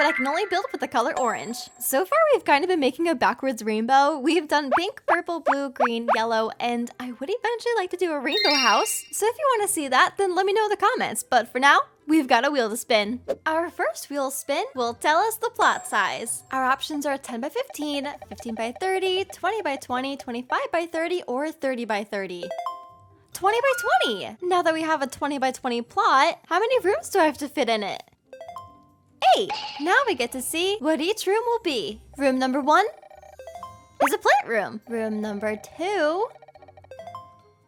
but I can only build with the color orange. So far, we've kind of been making a backwards rainbow. We've done pink, purple, blue, green, yellow, and I would eventually like to do a rainbow house. So if you want to see that, then let me know in the comments. But for now, we've got a wheel to spin. Our first wheel spin will tell us the plot size. Our options are 10 by 15, 15 by 30, 20 by 20, 25 by 30, or 30 by 30. 20 by 20! Now that we have a 20 by 20 plot, how many rooms do I have to fit in it? 8! Now we get to see what each room will be. Room number 1 is a plant room. Room number 2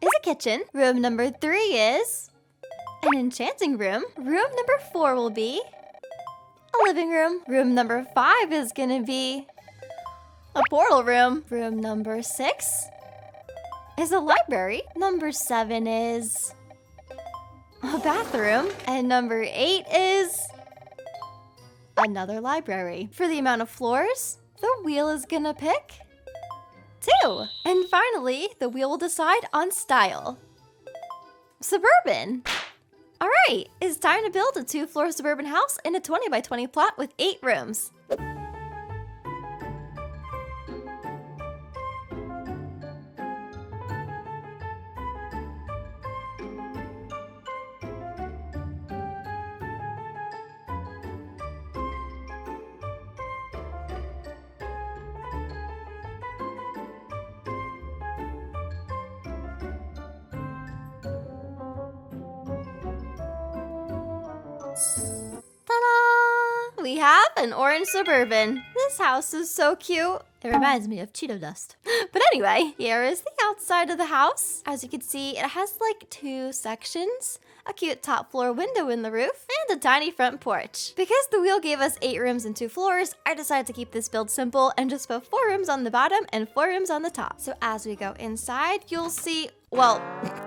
is a kitchen. Room number 3 is an enchanting room. Room number 4 will be a living room. Room number 5 is gonna be a portal room. Room number 6 is a library. Number 7 is a bathroom. And number 8 is another library. For the amount of floors, the wheel is gonna pick 2. And finally, the wheel will decide on style. Suburban. All right, it's time to build a 2-floor suburban house in a 20 by 20 plot with 8 rooms. Ta-da! We have an orange suburban. This house is so cute. It reminds me of Cheeto dust. But anyway, here is the outside of the house. As you can see, it has like 2 sections, a cute top floor window in the roof, and a tiny front porch. Because the wheel gave us 8 rooms and 2 floors, I decided to keep this build simple and just put 4 rooms on the bottom and 4 rooms on the top. So as we go inside, you'll see, well,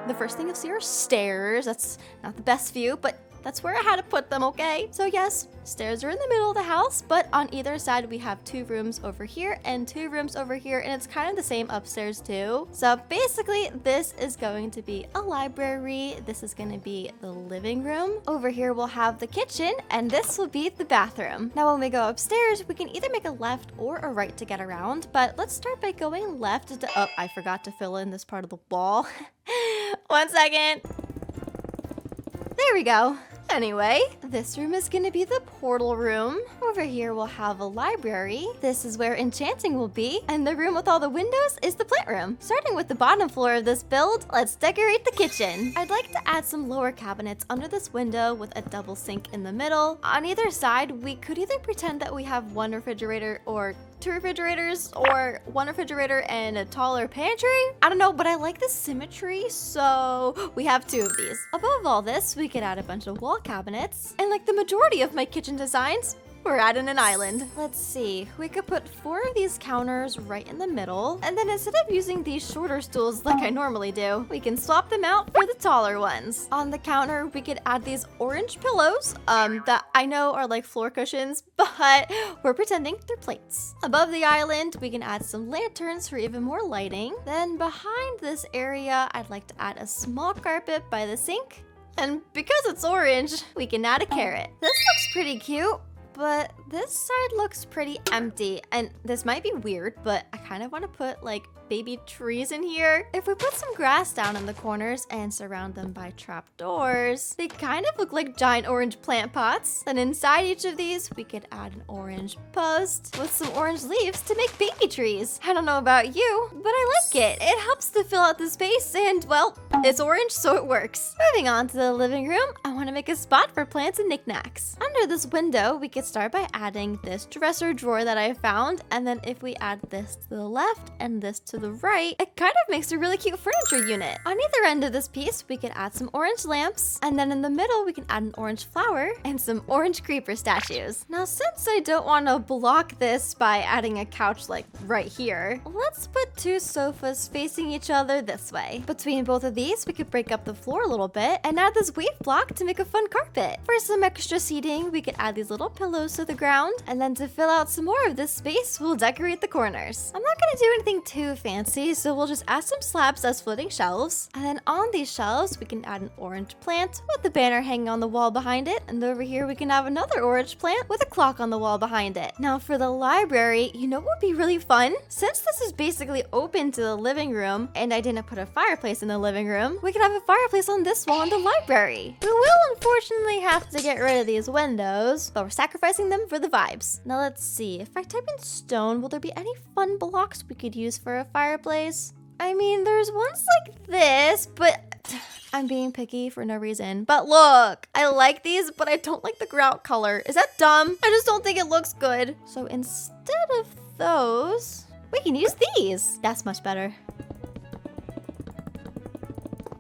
the first thing you'll see are stairs. That's not the best view, but that's where I had to put them, okay? So yes, stairs are in the middle of the house, but on either side we have 2 rooms over here and 2 rooms over here, and it's kind of the same upstairs too. So basically, this is going to be a library. This is going to be the living room. Over here we'll have the kitchen, and this will be the bathroom. Now when we go upstairs, we can either make a left or a right to get around, but let's start by going left to, oh, I forgot to fill in this part of the wall. 1 second. There we go. Anyway, this room is going to be the portal room. Over here we'll have a library. This is where enchanting will be. And the room with all the windows is the plant room. Starting with the bottom floor of this build, let's decorate the kitchen. I'd like to add some lower cabinets under this window with a double sink in the middle. On either side, we could either pretend that we have 1 refrigerator or 2 refrigerators, or 1 refrigerator and a taller pantry. I don't know, but I like the symmetry, so we have 2 of these. Above all this, we could add a bunch of wall cabinets. And like the majority of my kitchen designs, we're adding an island. Let's see, we could put 4 of these counters right in the middle, and then instead of using these shorter stools like I normally do, we can swap them out for the taller ones. On the counter, we could add these orange pillows that I know are like floor cushions, but we're pretending they're plates. Above the island, we can add some lanterns for even more lighting. Then behind this area, I'd like to add a small carpet by the sink, and because it's orange, we can add a carrot. This looks pretty cute, but this side looks pretty empty, and this might be weird, but I kind of want to put like baby trees in here. If we put some grass down in the corners and surround them by trapdoors, they kind of look like giant orange plant pots. Then inside each of these, we could add an orange post with some orange leaves to make baby trees. I don't know about you, but I like it. It helps to fill out the space, and well, it's orange, so it works. Moving on to the living room, I want to make a spot for plants and knickknacks. Under this window, we could start by adding this dresser drawer that I found, and then if we add this to the left and this to the right, it kind of makes a really cute furniture unit. On either end of this piece, we could add some orange lamps, and then in the middle, we can add an orange flower and some orange creeper statues. Now, since I don't want to block this by adding a couch like right here, let's put 2 sofas facing each other this way. Between both of these, we could break up the floor a little bit and add this wave block to make a fun carpet. For some extra seating, we could add these little pillows to the ground, and then to fill out some more of this space, we'll decorate the corners. I'm not going to do anything too fancy fancy, so we'll just add some slabs as floating shelves. And then on these shelves, we can add an orange plant with the banner hanging on the wall behind it. And over here, we can have another orange plant with a clock on the wall behind it. Now for the library, you know what would be really fun? Since this is basically open to the living room, and I didn't put a fireplace in the living room, we can have a fireplace on this wall in the library. We will unfortunately have to get rid of these windows, but we're sacrificing them for the vibes. Now let's see, if I type in stone, will there be any fun blocks we could use for a fireplace? I mean, there's ones like this, but I'm being picky for no reason. But look, I like these, but I don't like the grout color. Is that dumb? I just don't think it looks good. So instead of those, we can use these. That's much better.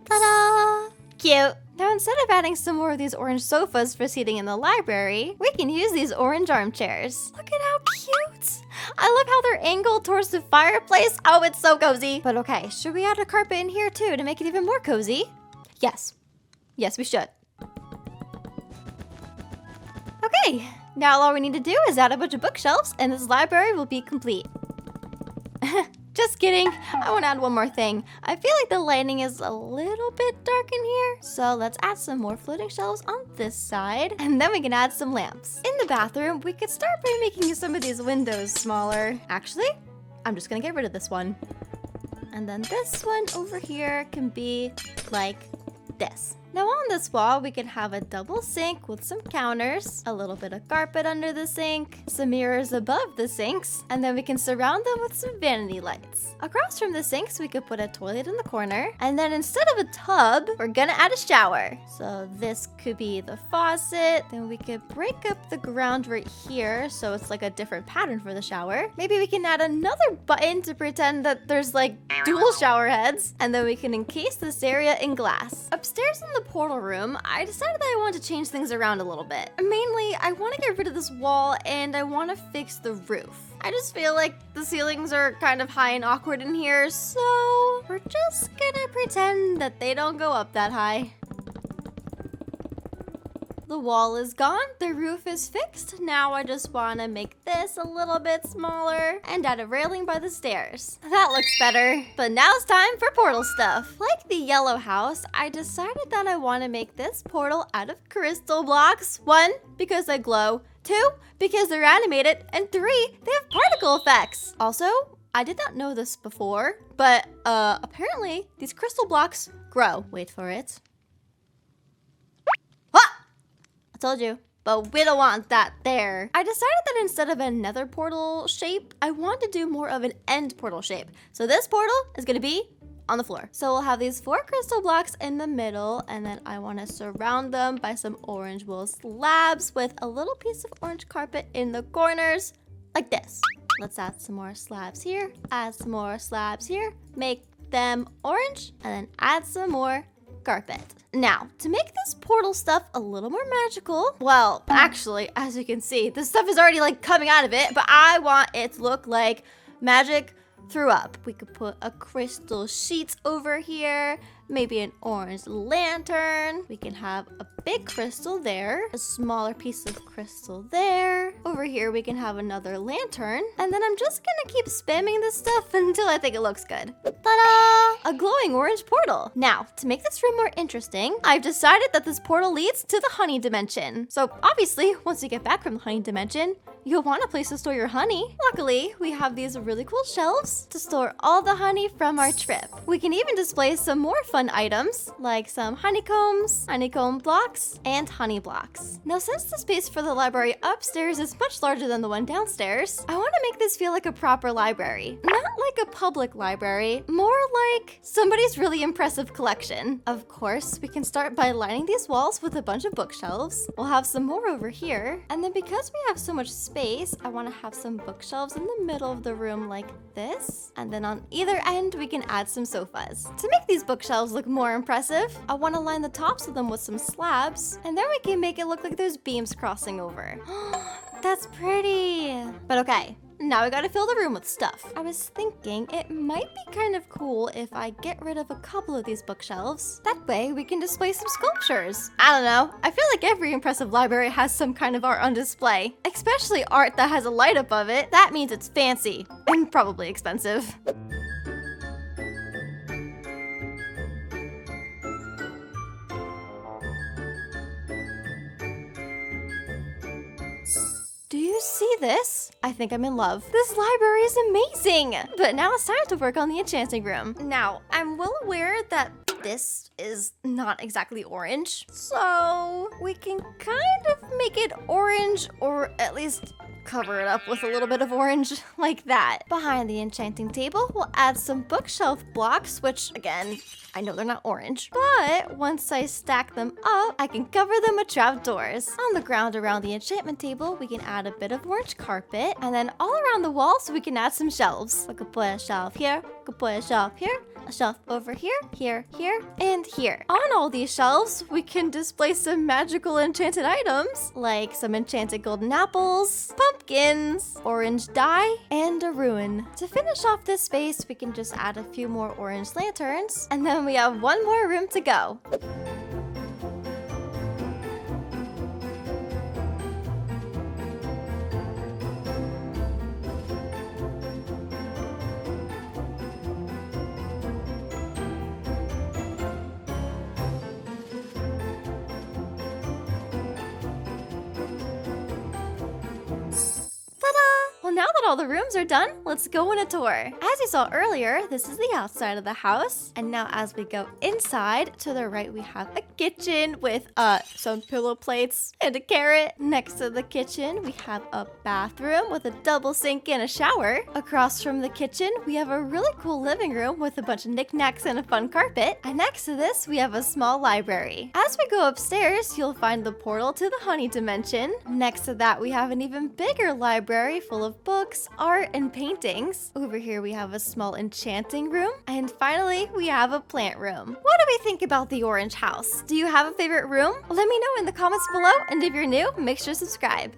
Ta-da! Cute. Now instead of adding some more of these orange sofas for seating in the library, we can use these orange armchairs. Look at how cute! I love how they're angled towards the fireplace. Oh, it's so cozy. But okay, should we add a carpet in here too to make it even more cozy? Yes. Yes, we should. Okay, now all we need to do is add a bunch of bookshelves and this library will be complete. Just kidding. I want to add one more thing. I feel like the lighting is a little bit dark in here. So let's add some more floating shelves on this side. And then we can add some lamps. In the bathroom, we could start by making some of these windows smaller. Actually, I'm just going to get rid of this one. And then this one over here can be like this. Now on this wall, we can have a double sink with some counters, a little bit of carpet under the sink, some mirrors above the sinks, and then we can surround them with some vanity lights. Across from the sinks, we could put a toilet in the corner, and then instead of a tub, we're gonna add a shower. So this could be the faucet, then we could break up the ground right here, so it's like a different pattern for the shower. Maybe we can add another button to pretend that there's like dual shower heads, and then we can encase this area in glass. Upstairs in the portal room, I decided that I want to change things around a little bit. Mainly, I want to get rid of this wall and I want to fix the roof. I just feel like the ceilings are kind of high and awkward in here, so we're just gonna pretend that they don't go up that high. The wall is gone, the roof is fixed. Now I just want to make this a little bit smaller and add a railing by the stairs. That looks better. But now it's time for portal stuff. Like the yellow house, I decided that I want to make this portal out of crystal blocks. 1, because they glow. 2, because they're animated. And 3, they have particle effects. Also, I did not know this before, but apparently these crystal blocks grow. Wait for it. Told you, but we don't want that there. I decided that instead of a nether portal shape, I want to do more of an end portal shape. So this portal is gonna be on the floor. So we'll have these 4 crystal blocks in the middle, and then I want to surround them by some orange wool slabs with a little piece of orange carpet in the corners, like this. Let's add some more slabs here, add some more slabs here, make them orange, and then add some more carpet. Now, to make this portal stuff a little more magical, well, actually, as you can see, this stuff is already like coming out of it, but I want it to look like magic threw up. We could put a crystal sheet over here, maybe an orange lantern. We can have a big crystal there, a smaller piece of crystal there. Over here, we can have another lantern. And then I'm just gonna keep spamming this stuff until I think it looks good. Ta-da! A glowing orange portal. Now, to make this room more interesting, I've decided that this portal leads to the honey dimension. So obviously, once you get back from the honey dimension, you'll want a place to store your honey. Luckily, we have these really cool shelves to store all the honey from our trip. We can even display some more fun items, like some honeycombs, honeycomb blocks, and honey blocks. Now, since the space for the library upstairs is much larger than the one downstairs, I want to make this feel like a proper library. Not like a public library, more like somebody's really impressive collection. Of course, we can start by lining these walls with a bunch of bookshelves. We'll have some more over here, and then because we have so much space, I want to have some bookshelves in the middle of the room like this, and then on either end we can add some sofas. To make these bookshelves look more impressive, I want to line the tops of them with some slabs, and then we can make it look like there's beams crossing over. That's pretty. But okay, now we gotta fill the room with stuff. I was thinking it might be kind of cool if I get rid of a couple of these bookshelves. That way we can display some sculptures. I don't know, I feel like every impressive library has some kind of art on display, especially art that has a light above it. That means it's fancy and probably expensive. you see this? I think I'm in love. This library is amazing. But now it's time to work on the enchanting room. Now, I'm well aware that this is not exactly orange, so we can kind of make it orange, or at least cover it up with a little bit of orange like that. Behind the enchanting table, we'll add some bookshelf blocks, which again, I know they're not orange, but once I stack them up, I can cover them with trapdoors. On the ground around the enchantment table, we can add a bit of orange carpet, and then all around the walls, we can add some shelves. We could put a shelf here, we could put a shelf here, a shelf over here, here, and here. On all these shelves, we can display some magical enchanted items, like some enchanted golden apples, pumpkins, orange dye, and a ruin. To finish off this space, we can just add a few more orange lanterns, and then we have one more room to go. Well, now that all the rooms are done, let's go on a tour. As you saw earlier, this is the outside of the house. And now as we go inside, to the right we have a kitchen with some pillow plates and a carrot. Next to the kitchen, we have a bathroom with a double sink and a shower. Across from the kitchen, we have a really cool living room with a bunch of knickknacks and a fun carpet. And next to this, we have a small library. As we go upstairs, you'll find the portal to the honey dimension. Next to that, we have an even bigger library full of books, art, and paintings. Over here we have a small enchanting room. And finally, we have a plant room. What do we think about the orange house? Do you have a favorite room? Let me know in the comments below, and if you're new, make sure to subscribe.